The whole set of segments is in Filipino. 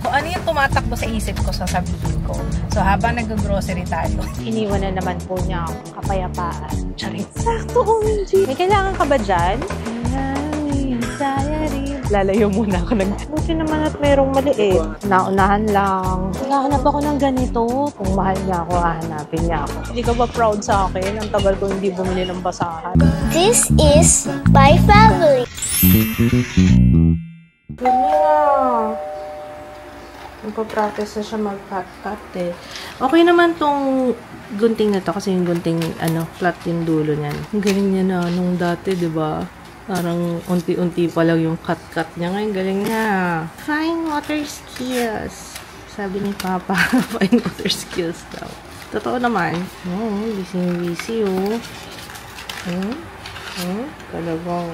Kung ano yung tumatakbo sa isip ko, sasabihin ko. So, habang nag-grocery tayo, iniwan na naman po niya ang kapayapaan. Charing. Sakto, OMG. May kailangan ka ba dyan? Lalayo muna ako. Buti naman at merong maliit. Naunahan lang. Nakahanap ako ng ganito. Kung mahal niya ako, hahanapin niya ako. Hindi ka ba proud sa akin? Ang tagal ko hindi bumili ng basahan. This is my family. Ganyan. Magpa-practice na siya mag-cut-cut eh. Okay naman tong gunting na to kasi yung gunting, flat yung dulo niyan. Ang galing niya na nung dati, di ba? Parang unti-unti pa lang yung cut-cut niya. Ngayon, galing niya. Fine motor skills. Sabi ni Papa, fine motor skills daw. Totoo naman. Oh, busy-busy oh. Talagang.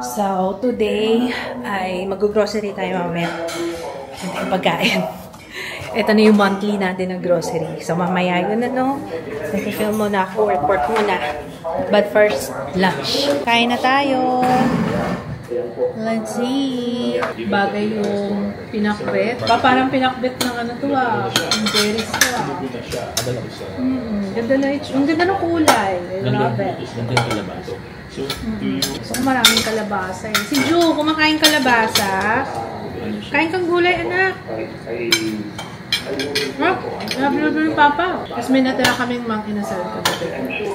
So, today ay mag-grocery tayo mamaya. Ito yung pagkain. Ito na yung monthly natin ng grocery. So, mamaya yun Nag-film muna ako. Report muna. But first, lunch. Kain na tayo. Let's see. Bagay yung pinakbet. Parang pinakbet ng Yung berries to Ganda na ang ganda ng kulay. I love it. Ganda yung kalabasa. So, maraming kalabasa eh. Si Ju, kumakain kalabasa. Kain kang gulay, anak. Nabilod yung Papa. Tapos may natira kaming mang inasal kagabi.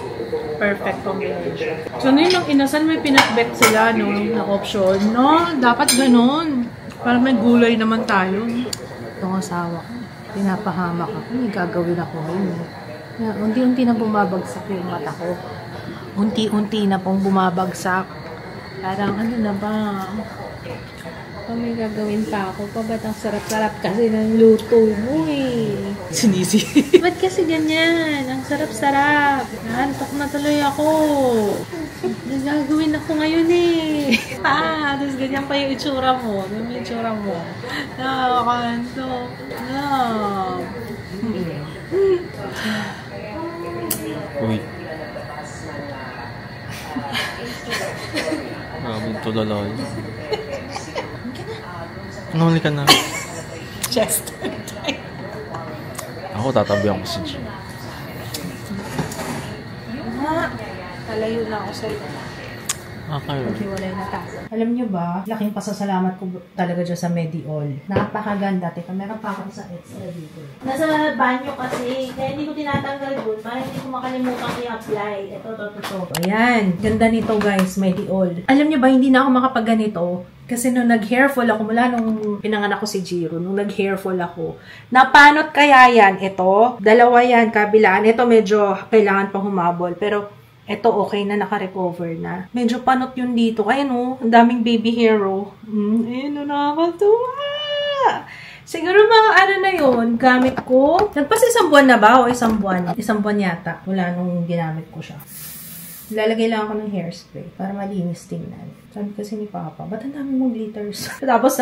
Perfect combination. So, na yung mang inasal, may pinakbet sila, na option. No, dapat ganun. Para may gulay naman tayo. Itong asawa ko. Pinapahamak ako. May gagawin ako ngayon. Unti-unti na bumabagsak yung mata ko. Unti-unti na pong bumabagsak. Parang na ba? May gagawin pa ako. Ba't ang sarap-sarap kasi ng luto mo eh. Sinisi. Ba't kasi ganyan? Ang sarap-sarap. Antok na tuloy ako. May gagawin ako ngayon eh. Tapos ganyan pa yung itsura mo. Ano yung itsura mo? Nakakantok. Uy. Nakabunto lalay. Nahuli ka na. Chest. Ako tatabihan ko si G. Nalayo na ako sa'yo. Okay. Maghiwalay na tayo. Alam niyo ba, laking pasasalamat ko talaga dyan sa Mediol. Napakaganda. Teka, meron pa ako sa extra dito. Nasa banyo kasi, kaya hindi ko tinatanggal doon para hindi ko makalimutan i-apply. Ito. Ayan. Ganda nito guys, Mediol. Alam niyo ba, hindi na ako makapagganito. Kasi nung nag-hairfall ako, mula nung pinanganak ko si Jiro, nung nag-hairfall ako, napanot kaya yan? Ito, dalawa yan, kabilaan. Ito medyo kailangan pa humabol. Pero, ito okay na, naka-recover na. Medyo panot yun dito. Ayan ang daming baby hero. Ayan nakakatuwa. Siguro mga na yun, gamit ko. Nagpas isang buwan na ba? O isang buwan? Isang buwan yata. Wala nung ginamit ko siya. Lalagay lang ako ng hairspray para malinis tingnan. Sabi kasi ni Papa, ba't ang dami mong glitters? Tapos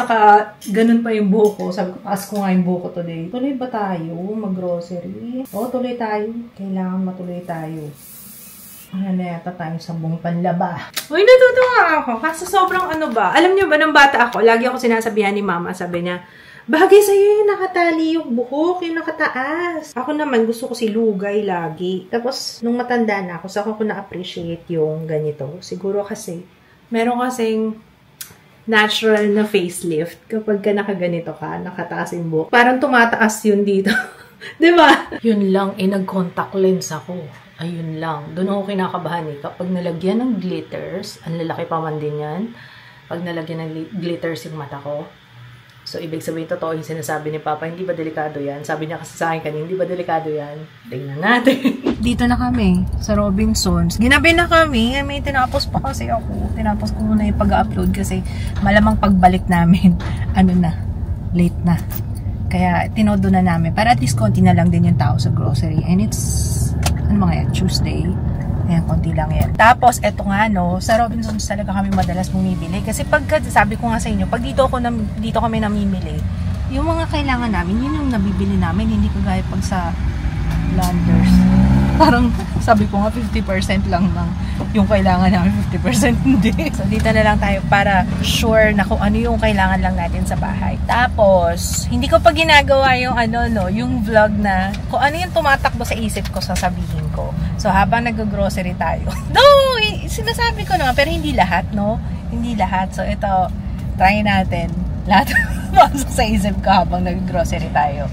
ganun pa yung buhok ko. Sabi ko, taas ko nga yung buhok ko today. Tuloy ba tayo mag-grocery? Oo, tuloy tayo. Kailangan matuloy tayo. Yata tayong sabong panlaba. Uy, natutuwa ako. Kaso sobrang ba? Alam niyo ba, nung bata ako, lagi ako sinasabihan ni Mama, sabi niya, bagay sa'yo yung nakatali yung buhok, yung nakataas. Ako naman, gusto ko si lugay lagi. Tapos, nung matanda na ako, saka ko na-appreciate yung ganito. Siguro kasi, meron kasing natural na facelift kapag ka nakaganito ka, nakataas yung buhok. Parang tumataas yun dito. Diba? Yun lang, nag-contact lens ako. Ayun lang. Doon ako kinakabahan eh. Kapag nalagyan ng glitters, ang lalaki pa man din yan. Pag nalagyan ng glitters yung mata ko. So, ibig sabihin, totoo yung sinasabi ni Papa, hindi ba delikado yan? Sabi niya kasi sa akin kanina, hindi ba delikado yan? Tingnan natin. Dito na kami, sa Robinsons. Ginabi na kami. May tinapos pa kasi ako. Tinapos ko muna yung pag-upload kasi malamang pagbalik namin, late na. Kaya, tinodo na namin. Para at least konti na lang din yung tao sa grocery. And it's Tuesday. Ayan, konti lang yan. Tapos, eto nga, sa Robinsons talaga kami madalas bumibili. Kasi sabi ko nga sa inyo, pag dito kami namimili, yung mga kailangan namin, yun yung nabibili namin. Hindi ko gaya pag sa Landers. Parang sabi ko nga 50% lang ng yung kailangan namin, 50% hindi. So dito na lang tayo para sure na kung ano yung kailangan lang natin sa bahay. Tapos, hindi ko pa ginagawa yung yung vlog na kung ano yung tumatakbo sa isip ko sasabihin ko. So habang nag-grocery tayo. Though, sinasabi ko naman, pero hindi lahat, no? Hindi lahat. So ito, try natin. Lahat pasok sa isip ko habang nag-grocery tayo.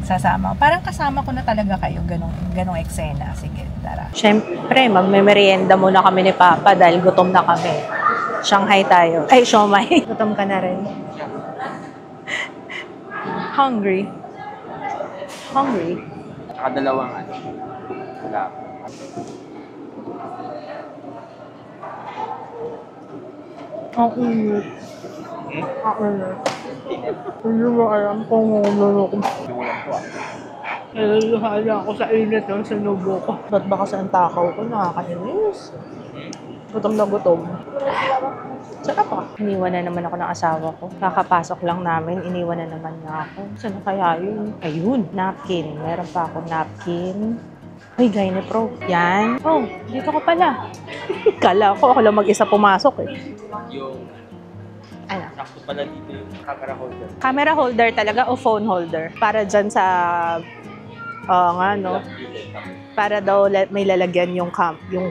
Sasama. Parang kasama ko na talaga kayo ganong eksena. Sige, tara. Siyempre, magme-merienda muna kami ni Papa dahil gutom na kami. Shanghai tayo. Ay, siomai. Gutom ka na rin. Hungry. Hungry. Saka dalawang wala. Ang init. Ang init. Hindi mo alam kung ano ko. Naluluhala ako sa init ng sinubo ko. Ba't ba kasi ang takaw ko? Nakakainis. Gutom na gutom. Sarap pa. Iniwan na naman ako ng asawa ko. Kakapasok lang namin, iniwan na naman na ako. Saan kaya yun? Ayun, napkin. Meron pa ako napkin. Ay, Gynepro. Yan. Oh, dito ko pala. Kala ko, ako lang mag-isa pumasok eh. Yung Ano? sakto pala dito yung camera holder. Camera holder talaga o phone holder? Para dyan sa... Para daw may lalagyan yung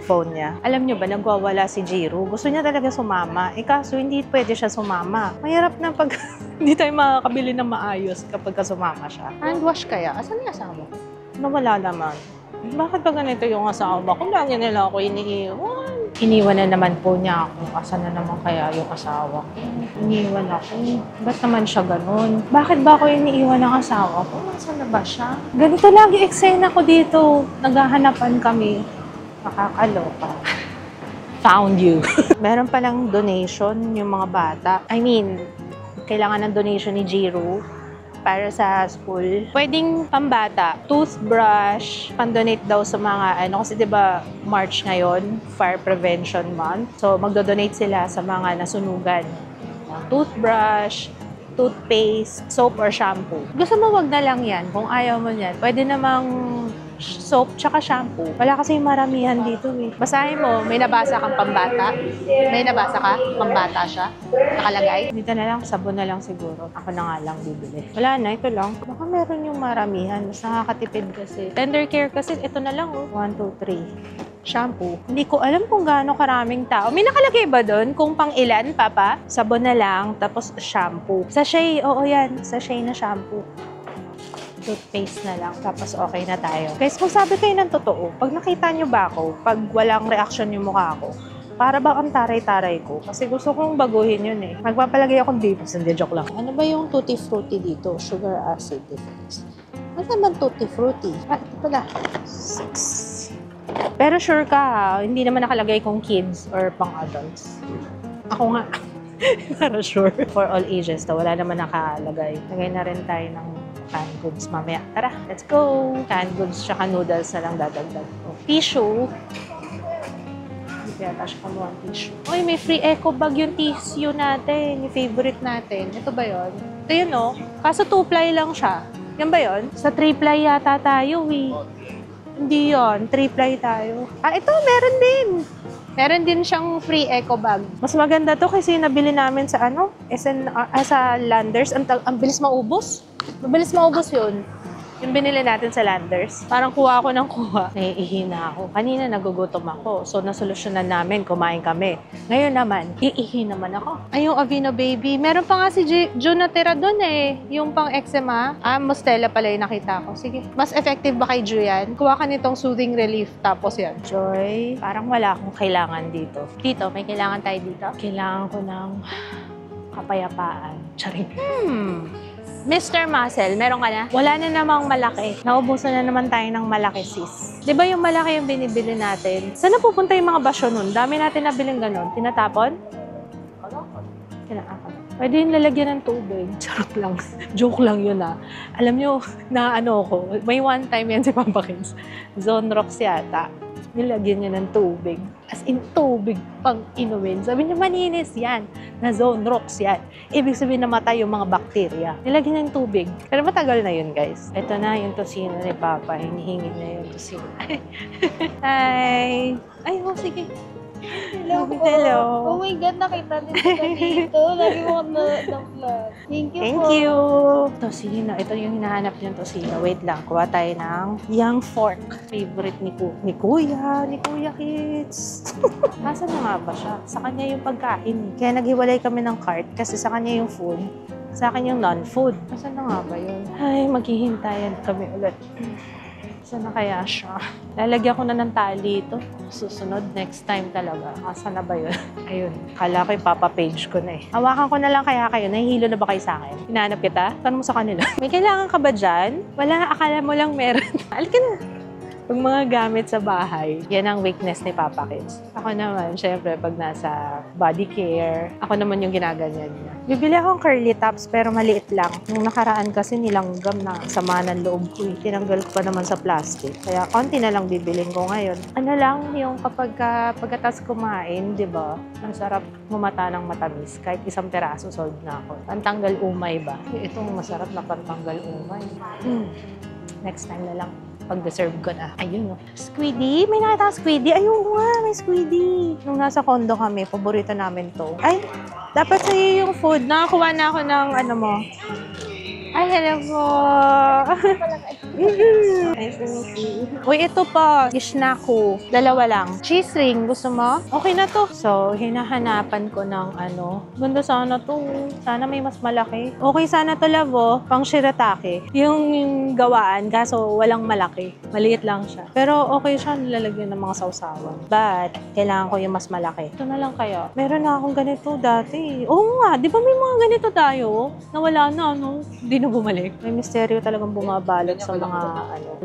phone niya. Alam nyo ba, nagwawala si Jiro. Gusto niya talaga sumama. Kaso hindi pwede siya sumama. Mahirap na pag hindi tayo makakabili ng maayos kapag sumama siya. Hand wash kaya? Asan yung asawa ko? Nawala naman. Bakit ba ganito yung asawa ko? Lagi nila ako iniiwan. Iniwan na naman po niya ako. Asan na naman kaya yung asawa ko? Iniwan ako. Ba't naman siya ganun? Bakit ba ako iniiwan ng asawa ko? Nasaan na ba siya? Ganito lagi eksena ko dito. Naghahanapan kami. Nakakaloka. Found you. Meron palang donation yung mga bata. I mean, kailangan ng donation ni Jiro para sa school. Pwedeng pambata, toothbrush, pandonate daw sa mga kasi 'di ba March ngayon, Fire Prevention Month. So magdo-donate sila sa mga nasunugan. Toothbrush, toothpaste, soap or shampoo. Gusto mo wag na lang 'yan kung ayaw mo niyan. Pwede namang soap tsaka shampoo. Wala kasi maramihan dito eh. Basahin mo, may nabasa kang pambata? May nabasa ka? Pambata siya? Nakalagay? Dito na lang, sabon na lang siguro. Ako na nga lang bibili. Wala na, ito lang. Baka meron yung maramihan. Mas nakakatipid kasi. Tender care kasi, ito na lang oh. 1, 2, 3. Shampoo. Hindi ko alam kung gaano karaming tao. May nakalagay ba doon? Kung pang ilan, Papa? Sabon na lang, tapos shampoo. Sachet, oo yan. Sachet na shampoo. Toothpaste na lang, tapos okay na tayo. Guys, kung sabi kayo ng totoo, pag nakita nyo ba ako, pag walang reaction yung mukha ko, para ba ang taray-taray ko? Kasi gusto kong baguhin yun eh. Magpapalagay akong dips, hindi, joke lang. Ano ba yung tutti frutti dito? Sugar acid difference. Ano naman tutti frutti? Ito pala. 6. Pero sure ka ha, hindi naman nakalagay kung kids or pang adults. Ako nga. Para sure. For all ages to, wala naman nakalagay. Lagay na rin tayo ng canned goods mamaya. Tara, let's go! Canned goods tsaka noodles na lang dadagdag ko. Tissue. Hindi kaya tayo siya kumuha ng tissue. Uy, may free eco bag yung tissue natin. Yung favorite natin. Ito ba yun? Ito yun, no? Kaso 2-ply lang siya. Yan ba yun? Sa 3-ply yata tayo, eh. Hindi yun. 3-ply tayo. Ito, meron din. Meron din siyang free eco bag. Mas maganda to kasi nabili namin sa sa Landers. Ang bilis maubos. Mabilis maubos yun. Yung binili natin sa Landers. Parang kuha ako ng kuha. Naiihina ako. Kanina nagugutom ako. So, nasolusyonan namin. Kumain kami. Ngayon naman, iihi naman ako. Ay, yung Aveeno Baby. Meron pa nga si June na tira dun eh. Yung pang eczema. Mostela pala yung nakita ko. Sige. Mas effective ba kay Ju yan? Kuha ka nitong soothing relief. Tapos yan. Joy. Parang wala akong kailangan dito. Dito, may kailangan tayo dito. Kailangan ko ng kapayapaan. Charing. Mr. Muscle, meron ka na? Wala na namang malaki. Naubusan na naman tayo ng malaki, sis. Di ba yung malaki yung binibili natin? Saan na pupunta yung mga basyo nun? Dami natin nabiling ganun. Tinatapon? Tinatapon. Pwede yung lalagyan ng tubig. Charot lang. Joke lang yun ah. Alam nyo, na ko. May one time yan si Papa Kins. Zone Rocks yata. Nilagyan niya ng tubig. As in, tubig pang inumin. Sabi niya, malinis yan. Na zone rocks yan. Ibig sabihin namatay yung mga bakterya. Nilagyan niya ng tubig. Pero matagal na yun, guys. Ito na yung tosino ni Papa. Hinihingi na yung tosino. Hi! Ay, sige. Hello po. Hello. Oh my God, nakita din kita dito. Lagi mo ako na-vlog. Thank you Thank po. you! Tosino. Ito yung hinahanap niyang tosino. Wait lang. Kuha tayo ng young fork. Favorite ni Kuya. Ni Kuya Kids. Nasaan na nga ba siya? Sa kanya yung pagkain. Kaya naghiwalay kami ng cart kasi sa kanya yung food. Sa akin yung non-food. Nasaan na nga ba yun? Ay, maghihintayan kami ulit. Saan na kaya siya? Lalagyan ko na ng tali ito. Susunod, next time talaga. Asan na ba yun? Ayun. Kala ko ipapapage ko na eh. Hawakan ko na lang kaya kayo. Nahihilo na ba kayo sa akin? Hinahanap kita? Tanong mo sa kanila. May kailangan ka ba dyan? Wala, akala mo lang meron. Halika na. Pag mga gamit sa bahay, yan ang weakness ni Papa Kids. Ako naman, syempre, pag nasa body care, ako naman yung ginaganyan niya. Bibili akong curly tops, pero maliit lang. Nung nakaraan kasi nilanggam na sama ng loob ko. Tinanggal ko pa naman sa plastic. Kaya konti na lang bibiling ko ngayon. Ano lang, yung pagkatas kumain, di ba? Ang sarap mumata ng matamis. Kahit isang peraso, sold na ako. Pantanggal umay ba? Itong masarap na pantanggal umay. Next time na lang. Pag-deserve ko na. Ayun, no. Squiddy? May nakita ka Squiddy? Ayun nga, may Squiddy. Nung nasa condo kami, paborito namin to. Ay, dapat sa'yo yung food. Nakakuha na ako ng ano mo. Ay, hello po. Nice to meet you. Uy, ito pa. Gishnako. Dalawa lang. Cheese ring. Gusto mo? Okay na to. So, hinahanapan ko ng ano. Ganda sana to. Sana may mas malaki. Okay sana to, lavo. Pang shirataki. Yung gawaan, kaso walang malaki. Maliit lang siya. Pero okay siya nilalagyan ng mga sausawan. But, kailangan ko yung mas malaki. Ito na lang kaya. Meron na akong ganito dati. Oo nga, di ba may mga ganito tayo? Nawala na, no? Hindi na bumalik. May misteryo talagang bumabalot sa mga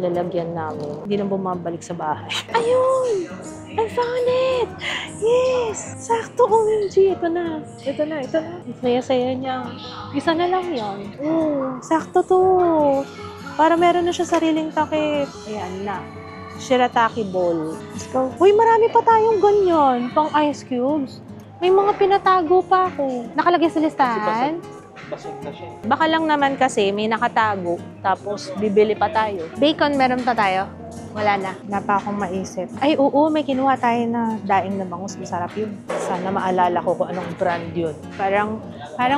lalagyan namin. Hindi na bumabalik sa bahay. Ayun! I found it! Yes! Sakto, OMG! Ito na. Ito na. Saya-saya niya. Isa na lang yan. Oh, sakto to. Para meron na siya sariling takip. Ayan na. Shirataki bowl. Let's go. Uy, marami pa tayong ganyan. Pang ice cubes. May mga pinatago pa ako. Nakalagay sa listahan? Basag na siya. Baka lang naman kasi may nakatago, tapos bibili pa tayo. Bacon, meron pa tayo? Wala na. Wala pa akong maisip. Ay, oo, may kinuha tayo na daing na bangus. Masarap yun. Sana maalala ko kung anong brand yun. Parang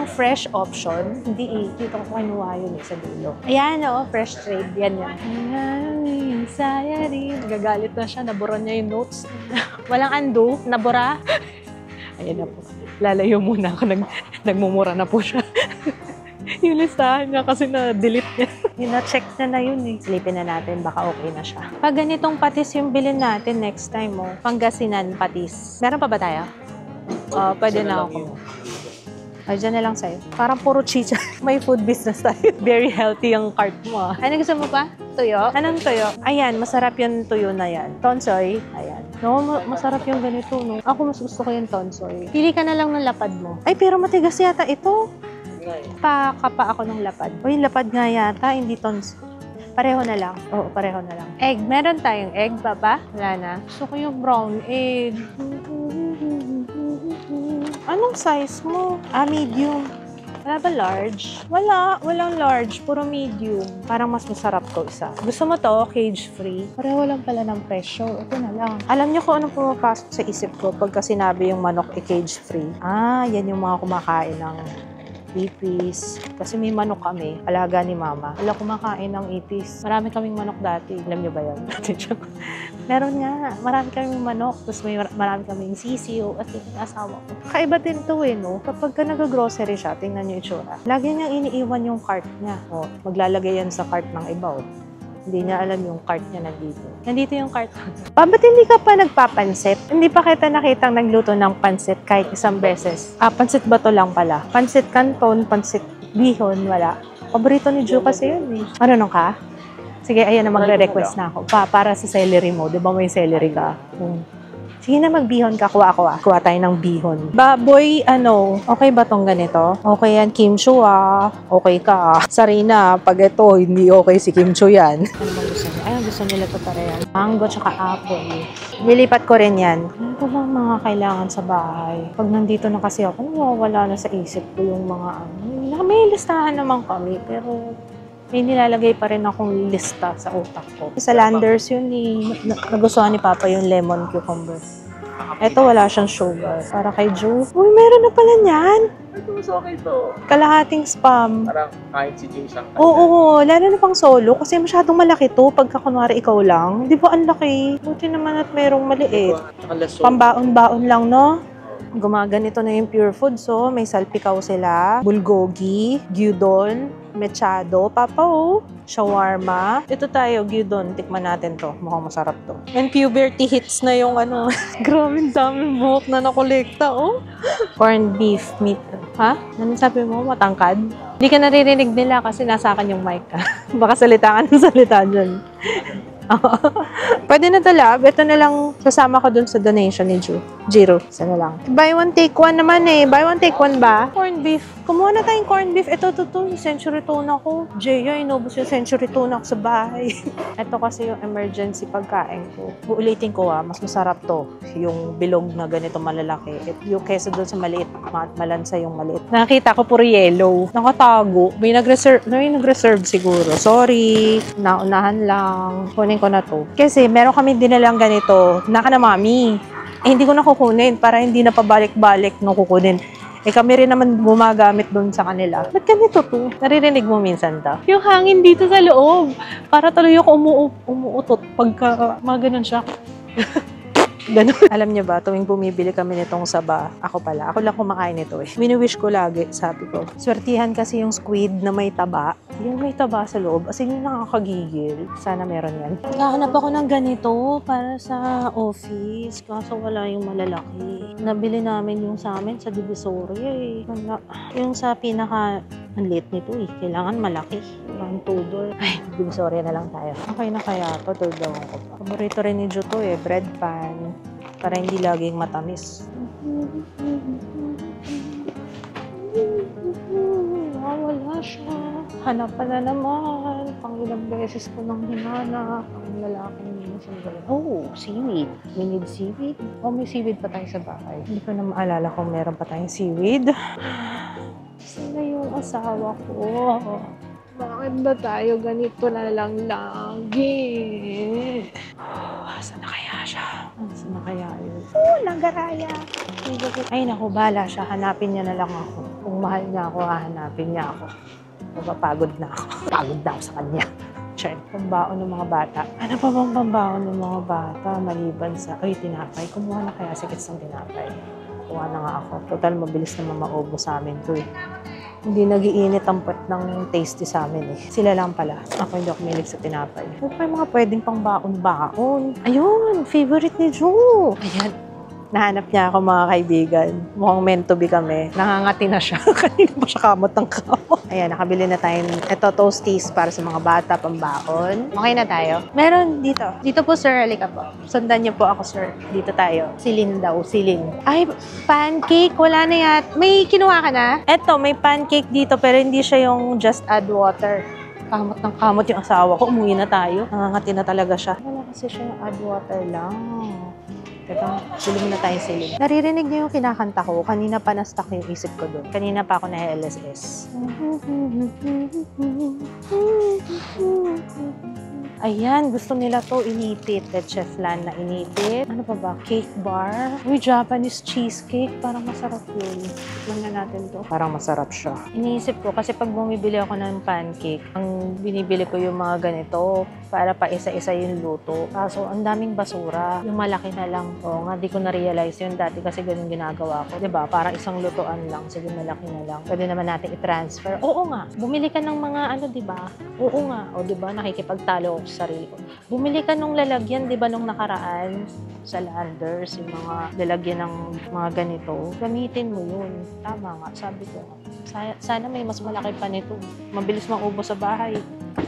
fresh option. Hindi dito ko kinuha yun sa dulo. Ayan, oo, fresh trade. Yan. Ayan, saya rin. Nagagalit na siya. Nabura niya yung notes. Walang undo. Nabura. Ayan na po. Lalayo muna ako. Nagmumura na po siya. Yung listahan niya kasi na-delete niya. Na-check na yun eh. Silipin na natin, baka okay na siya. Pag ganitong patis yung bilhin natin next time mo, Pangasinan patis. Meron pa ba tayo? Pwede na ako. Ay, dyan na lang sa'yo. Parang puro chicha. May food business tayo. Very healthy ang cart mo. Ano gusto mo pa? Tuyo? Anong tuyo? Ayan, masarap yung tuyo na yan. Tonsoy. Ayan. No, masarap yung ganito, no? Ako mas gusto ko yung tonsoy. Pili ka na lang ng lapad mo. Ay, pero matigas yata ito. Pakapa ako ng lapad. Uy, lapad nga yata, hindi tonsoy. Pareho na lang. Oo, pareho na lang. Egg. Meron tayong egg, Papa? Wala na. Gusto ko yung brown egg. Anong size mo? Medium. Wala ba large? Wala. Walang large. Puro medium. Parang mas masarap ko isa. Gusto mo to? Cage-free? Pareho lang pala ng presyo. Ito na lang. Alam niyo kung anong pumapasok sa isip ko pagka sinabi yung manok cage-free? Yan yung mga kumakain ng ipis. Kasi may manok kami. Alaga ni Mama. Wala kumakain ng ipis. Marami kaming manok dati. Alam niyo ba yun? Meron nga. Marami kaming manok. Tapos marami kaming sisiyo. At yung asawa ko. Kaiba din to no? Kapag ka nag-grocery siya, tingnan niyo itsura. Lagi niyang iniiwan yung cart niya. Maglalagay yan sa cart ng iba. Hindi niya alam yung cart niya nandito. Nandito yung cart. Ba't hindi ka pa nagpapansit? Hindi pa kita nakitang nagluto ng pansit kahit isang beses. Pansit ba to lang pala? Pansit canton, pansit bihon, wala. Paborito ni Ju kasi yun eh. Ano ka? Sige, ayan na magre-request na ako. Para sa celery mo. Di ba may celery ka? Sige na, magbihon ka. Kuha ako. Kuha tayo ng bihon. Baboy, okay ba tong ganito? Okay yan, kimchi Okay ka. Sarina, pag ito, hindi okay si kimchi yan. Ano bang gusto niya? gusto nila to pareha. Mango tsaka apple. Nilipat ko rin yan. Ano ba bang mga kailangan sa bahay? Pag nandito na kasi ako, nawawala na sa isip ko yung mga ano. May listahan naman kami, pero may nilalagay pa rin akong lista sa utak ko. Sa Landers yun, nagustuhan ni Papa yung lemon cucumber. Ito wala siyang sugar. Para kay Joe. Uy, meron na pala niyan. Ito, so okay to. Kalahating spam. Parang kahit si Joe siyang Oo, lalo na pang solo kasi masyadong malaki to pagka kunwari ikaw lang. Di ba ang laki? Buti naman at merong maliit. Pambaon-baon lang, no? Gumaganito na yung Pure Food. So, may salpikaw sila, bulgogi, gyudon, mechado, papaw, shawarma. Ito tayo, gyudon. Tikman natin to. Mukhang masarap to. And puberty hits na yung ano. Grabe, daming buhok na nakolekta, oh. Corned beef meat. Ha? Ano sabi mo? Matangkad? Hindi ka naririnig nila kasi nasa akin yung mic ka. Baka salita ka ng salita dyan. Pwede na tala. Ito na lang sasama ko dun sa donation ni Jiro. Isa na lang. Buy one, take one naman eh. Buy one, take one ba? Corned beef. Kumuha na tayong corned beef. Ito, century tuna ko. Jaya, inubos yung century tuna ko sa bahay. Ito kasi yung emergency pagkain ko. Uulitin ko mas masarap to. Yung bilog na ganito malalaki. Yung kesa dun sa maliit, malansa yung maliit. Nakita ko puro yellow. Nakatago. May nag-reserve siguro. Sorry. Naunahan lang. Kunin ko na to. Kasi meron kami dinalang ganito. Naka na mami. Hindi ko na kukunin para hindi na pabalik-balik nung kukunin. Kami rin naman gumagamit doon sa kanila. Ba't ganito to? Naririnig mo minsan ta? Yung hangin dito sa loob. Para tuloy ako umuutot pagka mga ganun siya. Ganun. Alam niyo ba, tuwing bumibili kami nitong saba, ako lang kumakain nito eh. Wini-wish ko lagi, sabi ko. Swertihan kasi yung squid na may taba. Yung may taba sa loob, as in yung nakakagigil. Sana meron yan. Nakahanap ako ng ganito para sa office, kaso wala yung malalaki. Nabili namin yung sa amin sa Divisoria eh. Yung sa pinaka ang liit nito eh. Kailangan malaki. Parang tudol. Ay, Divisoria na lang tayo. Okay na kaya to. Tuldawan ko pa. Paborito rin ni Joe to eh. Bread pan. Para hindi laging matamis. Wala siya. Hanap pa na naman. Pang ilang beses ko nang hinanap. Ang lalaking minsan gano'n. Oh, seaweed. We need seaweed? Oh, may seaweed pa tayo sa bahay. Hindi ko na maalala kung meron pa tayong seaweed. Sino yung asawa ko? Bakit ba tayo ganito na lang lagi? Asan na kaya siya? Asan na kaya yun? Oh, nagaraya! Ay naku, bahala siya. Hanapin niya na lang ako. Kung mahal niya ako, hahanapin niya ako. Mapapagod na ako. Pagod na ako sa kanya. Check. Pambaon ng mga bata. Ano pa bang pambaon ng mga bata? Maliban sa, ay, tinapay. Kumuha na kaya sikit ng tinapay. Kuha na nga ako. Total, mabilis naman maubos sa amin to eh. Hindi nag-iinit ang puwet ng tasty sa amin eh. Sila lang pala. Ako hindi ako milig sa tinapay. Ano pa yung mga pwedeng pang baon-baon? Ayun! Favorite ni Joe! Ayan. Nahanap niya ako mga kaibigan. Mukhang meant to be kami. Nangangati na siya. Kanina pa siya kamot ng kamot. Ayan, nakabili na tayo. Ito, toasties para sa mga bata, pambaon. Okay na tayo. Meron dito. Dito po, sir. Halika po. Sundan niyo po ako, sir. Dito tayo. Silin daw. Silin. Ay, pancake. Wala na yan. May kinuha ka na? Eto, may pancake dito pero hindi siya yung just add water. Kamot ng kamot yung asawa ko. Umuwi na tayo. Nangangati na talaga siya. Wala kasi siya yung add water lang. Teka, bili muna tayong silin. Naririnig niyo yung kinakanta ko. Kanina pa na-stuck yung isip ko doon. Kanina pa ako na LSS. Ayan, gusto nila to inipit. Red Chef Lan na inipit. Ano pa ba? Cake bar. Uy, Japanese cheesecake. Parang masarap yun. Tikman na natin to. Parang masarap siya. Iniisip ko kasi pag bumibili ako ng pancake, ang binibili ko yung mga ganito para pa isa-isa yung luto. Kaso, ang daming basura. Yung malaki na lang. Oo nga, di ko na-realize yun dati kasi ganun ginagawa ko. Diba? Parang isang lutuan lang. Sige, malaki na lang. Pwede naman natin i-transfer. Oo nga. Bumili ka ng mga ano, diba? Oo nga. O diba, nakikipagtalo ako sa sarili ko. Bumili ka nung lalagyan, diba, nung nakaraan sa Landers, yung mga lalagyan ng mga ganito. Gamitin mo yun. Tama nga. Sabi ko nga. Sana may mas malaki pa nito. Mabilis maubos sa bahay.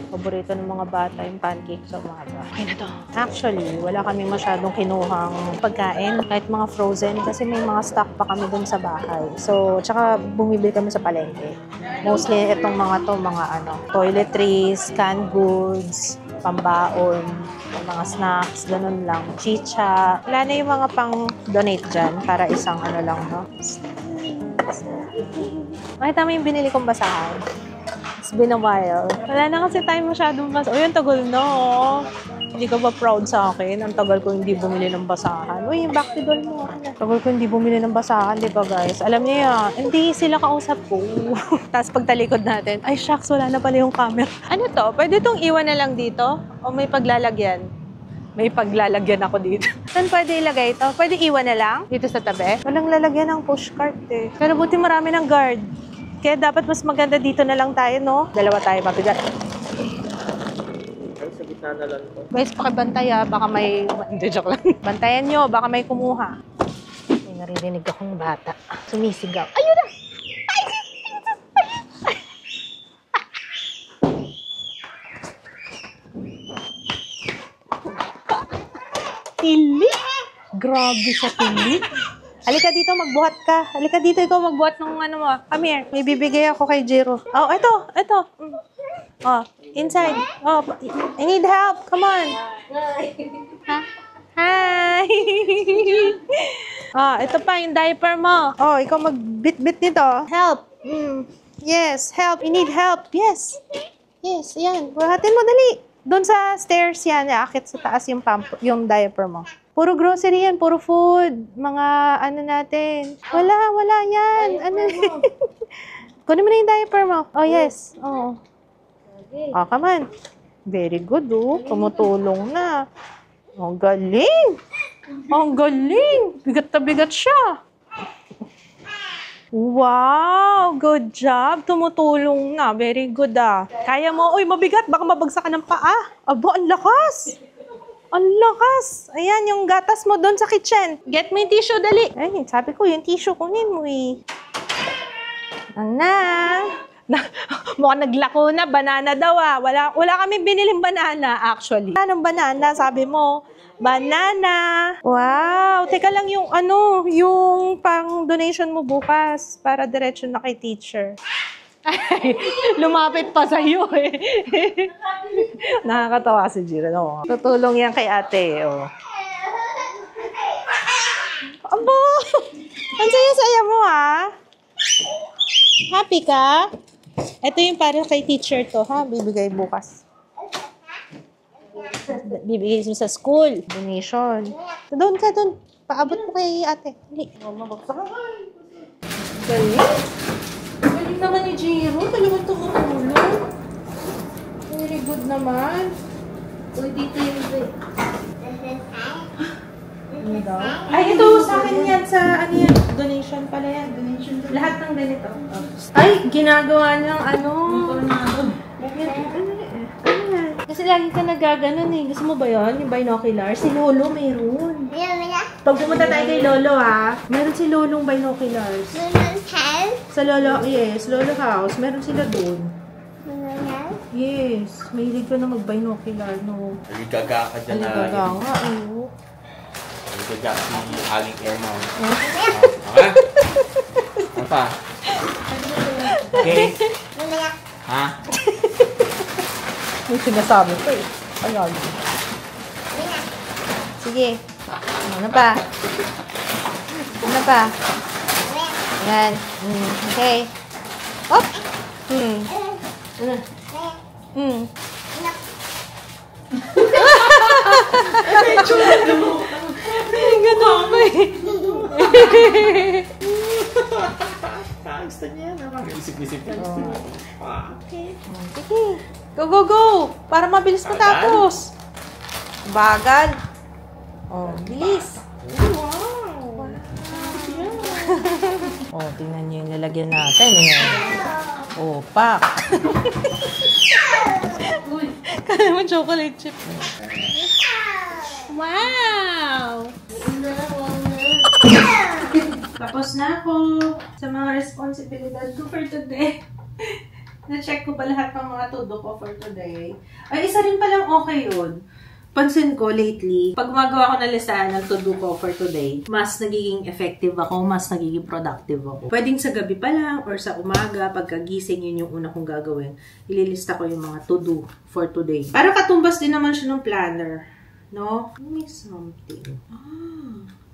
Paborito ng mga bata yung pancake sa umaga. Okay na to. Actually, wala kami masyadong kinuhang pagkain. Kahit mga frozen kasi may mga stock pa kami dun sa bahay. So, tsaka bumibili kami sa palengke. Mostly itong mga to, mga ano, toiletries, canned goods, pambaon, mga snacks, ganun lang. Chicha. Wala na yung mga pang-donate dyan para isang ano lang, no? Makita mo yung binili kong basahan. It's been a while. Wala na kasi tayo masyadong basa. Uy, ang tagal na, oh. Hindi ka ba proud sa akin? Ang tagal ko hindi bumili ng basahan. Uy, yung back to doll mo. Tagal ko hindi bumili ng basahan, di ba guys? Alam niyo yan, hindi sila kausap ko. Tapos pagtalikod natin, ay shucks, wala na pala yung camera. Ano to? Pwede itong iwan na lang dito? O may paglalagyan? May paglalagyan ako dito. Saan pwede ilagay ito? Pwede iwan na lang? Dito sa tabi? Walang lalagyan ng pushcart eh. Pero buti marami ng guard. Kaya dapat mas maganda dito na lang tayo, no? Dalawa tayo mabigat. Ay, sa gitna na lang to. Guys, pakibantay baka may... Hindi, joke lang. Bantayan nyo, baka may kumuha. May naririnig akong bata. Sumisigaw. Ayun na! Tili? Grabe sa tili. Halika dito, magbuhat ka. Halika dito, ikaw magbuhat ng ano mo. Come here. May bibigay ako kay Jiro. Oh, ito. Oh, inside. Oh, I need help. Come on. Ha? Hi! Oh, ito pa yung diaper mo. Oh, ikaw magbit-bit nito. Help. Yes, help. I need help. Yes. Yes, yan. Buhatin mo, dali. Doon sa stairs yan, akit sa taas yung yung diaper mo. Puro grocery yan, puro food, mga ano natin. Wala yan. Ano? Kunin mo na yung diaper mo. Oh, yes. Oh. Oh, come on. Very good, oh. Tumutulong na. Ang galing. Ang galing. Bigat na bigat siya. Wow! Good job! Tumutulong na. Very good, Kaya mo. Uy, mabigat. Baka mabagsak ka ng paa. Abo, ang lakas! Ang lakas! Ayan, yung gatas mo doon sa kitchen. Get me yung tissue, dali. Ay, sabi ko, yung tissue kunin mo, eh. Mukhang naglako na. Banana daw, Wala kami biniling banana, actually. Anong banana? Sabi mo, banana. Wow! Teka lang yung yung pang donation mo bukas para diretso na kay teacher. Ay, lumapit pa sa'yo eh. Nakakatawa si Jiro. No? Tutulong yan kay ate. Oh. Abo! Ang saya-saya mo Happy ka? Ito yung para kay teacher to bibigay bukas. Bibigay mo sa school. Donation. Doon ka, doon. Paabot mo kay ate. Hindi. Galing. Galing naman ni Jiro. Talagang tumutulong. Very good naman. Uy, dito yung ano daw? Ay, ito sa akin yan. Sa ano yan? Donation pala yan. Donation. Lahat ng ganito. Ay, ginagawa niyang Kasi lagi ka nagaganon eh. Gusto mo ba yun? Yung binocular? Si Lolo meron. Pag pumunta tayo kay Lolo meron si Lolong binoculars. Lolo's house? Sa Lolo, yes. Lolo house. Meron sila doon. Lolo's house? Yes. Mahilig ka na mag-binocular, no? Aligaga ka dyan na. Aligaga nga, oo. Aligaga si Aling Erna. Ano pa? Okay? Ha? May sinasabi ko eh. Ayun. Sige. Ano pa? Ano pa? Yan. Okay. Op! Ano? Ay, gano'n ko eh. Gusto niya yan. Isip-isip ka. Okay. Sige. Go, go, go! Para mabilis matapos. Bagal. Oh, bilis. Wow. Oh, tingnan niyo yung lalagyan natin. Oh, pak. Kaya mo chocolate chip. Wow! Tapos na ako sa mga responsibilidad ko for today. Na-check ko pa lahat ng mga todo ko for today. Ay, isa rin palang okay yun. Pansin ko lately, pag gumagawa ko ng listahan ng to-do ko for today, mas nagiging effective ako, mas nagiging productive ako. Pwedeng sa gabi pa lang or sa umaga, pagkagising, yun yung una kong gagawin. Ililista ko yung mga to-do for today. Para katumbas din naman siya ng planner. No? May something.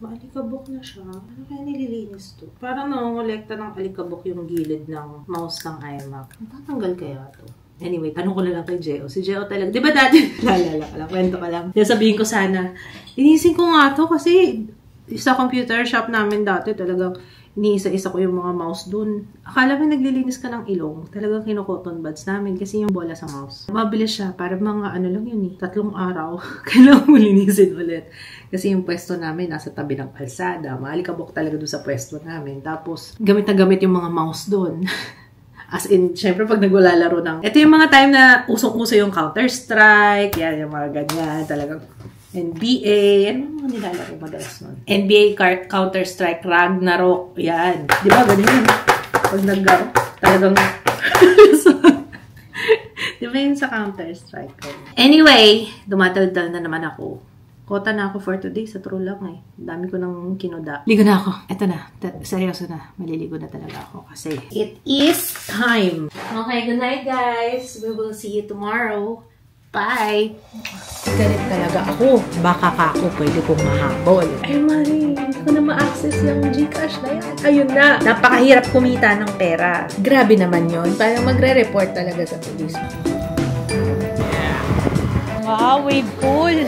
Maalikabok na siya. Ano kaya nililinis to? Parang nangongolekta ng alikabok yung gilid ng mouse ng iMac. Tatanggal kaya to? Anyway, tanong ko na lang kay Geo. Si Geo talaga, di ba dati, lalala ka lang, kwento ka lang. Kaya sabihin ko sana, inisin ko nga to kasi sa computer shop namin dati talagang iniisa-isa ko yung mga mouse dun. Akala mo naglilinis ka ng ilong, talagang kino-cotton buds namin kasi yung bola sa mouse. Mabilis siya, para mga ano lang yun 3 araw. Kailangan mo linisin ulit. Kasi yung pwesto namin nasa tabi ng kalsada. Maalikabok talaga dun sa pwesto namin. Tapos, gamit na gamit yung mga mouse dun. As in, syempre pag naglalaro ng... Ito yung mga time na usong-uso yung Counter-Strike, yan, yung mga ganyan, talagang NBA, ano mga nilalaro madalas nun? NBA, Counter-Strike, Ragnarok, yan. Di ba, ganyan? Pag naglaro, talagang... Di ba yun sa Counter-Strike? Anyway, dumatawid na naman ako. Kota na ako for today. Sa true lang eh. Dami ko nang kinuda. Ligo na ako. Eto na. Seryoso na. Maliligo na talaga ako kasi it is time. Okay, good night guys. We will see you tomorrow. Bye! Galit talaga ako. Baka ka ako pwede kong mahabol. Ay, Mari, hindi ko na ma-access yung Gcash na yan. Ayun na. Napakahirap kumita ng pera. Grabe naman yon. Parang magre-report talaga sa police. Wow, wave pool!